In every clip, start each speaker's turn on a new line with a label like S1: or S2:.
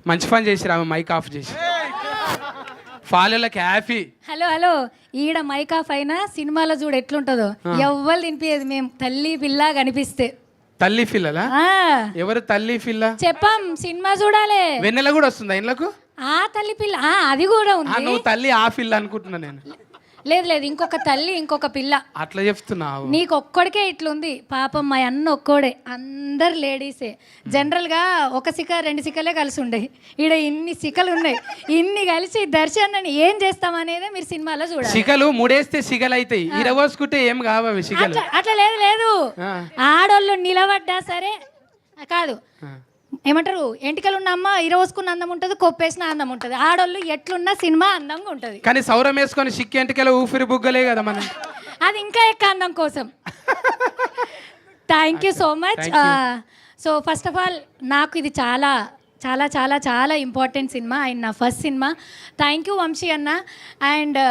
S1: మంచి పని చేసిరు, ఆమె మైక్ ఆఫ్ చేసి ఫాలోలకి హ్యాపీ.
S2: హలో హలో, ఈడ మైక్ ఆఫ్ అయినా సినిమాలో చూడు ఎట్లుంటుందో, ఎవ్వరు తినిపించేది మేము తల్లి పిల్ల కనిపిస్తే.
S1: తల్లి పిల్లలా?
S2: ఆ,
S1: ఎవరు తల్లి పిల్ల?
S2: చెప్పాం సినిమా చూడాలి.
S1: వెన్నెల కూడా వస్తుందా ఇండ్లకు?
S2: ఆ తల్లి పిల్ల, అది కూడా ఉంది.
S1: నువ్వు తల్లి ఆ పిల్ల అనుకుంటున్నా నేను.
S2: లేదు లేదు, ఇంకొక తల్లి ఇంకొక పిల్ల.
S1: అట్లా చెప్తున్నావు?
S2: నీకు ఒక్కడికే ఇట్లుంది పాపం, మా అన్న ఒక్కోడే, అందరు లేడీసే. జనరల్గా ఒక సిక 2 సికలే కలిసి ఉండేవి, ఈడ ఇన్ని సికలు ఉన్నాయి. ఇన్ని కలిసి దర్శనాన్ని ఏం చేస్తామనేదే మీరు సినిమాలో చూడాలి.
S1: సిగలు ముడేస్తే సిగలు అవుతాయి, ఇరవోసుకుంటే ఏం కావవి సిగలు.
S2: అట్లా లేదు లేదు, ఆడోళ్ళు నిలబడ్డా సరే కాదు, ఏమంటారు, ఎంటికలు ఉన్న అమ్మ ఇరవోసుకున్న అందం ఉంటుంది, కొప్పేసిన అందం ఉంటుంది. ఆడోళ్ళు ఎట్లున్నా సినిమా అందంగా ఉంటుంది.
S1: కానీ సౌరం వేసుకొని సిక్కి ఎంటికలు ఊపిరి బుగ్గలే కదా మనం.
S2: అది ఇంకా ఎక్కువ అందం కోసం. Thank you so much. So first of all నాకు ఇది చాలా చాలా చాలా చాలా ఇంపార్టెంట్ సినిమా అండ్ నా first cinema. Thank you Vamshi అన్న. అండ్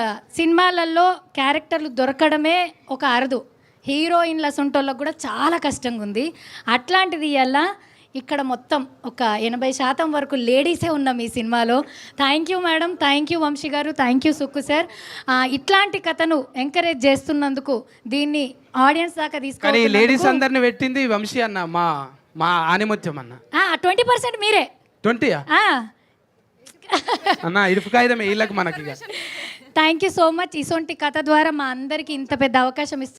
S2: సినిమాలలో క్యారెక్టర్లు దొరకడమే ఒక అరుదు, హీరోయిన్ల సొంటోళ్ళకు కూడా చాలా కష్టంగా ఉంది. అట్లాంటిది ఇలా ఇక్కడ మొత్తం ఒక 80% వరకు లేడీసే ఉన్నాం ఈ సినిమాలో. Thank you madam, thank you Vamshi garu, thank you Sukku sir. ఇట్లాంటి కథను ఎంకరేజ్ చేస్తున్నందుకు, దీన్ని ఆడియన్స్ దాకా
S1: తీసుకొని లేడీస్ అందరిని పెట్టింది వంశీ అన్న, మా ఆనిముత్యం అన్న.
S2: 20% మీరే.
S1: 20 అన్న ఇరుపు కాగితమే వీళ్ళకి మనకి.
S2: Thank you so much. ఇసొంటి కథ ద్వారా మా అందరికీ ఇంత పెద్ద అవకాశం ఇస్తున్నారు.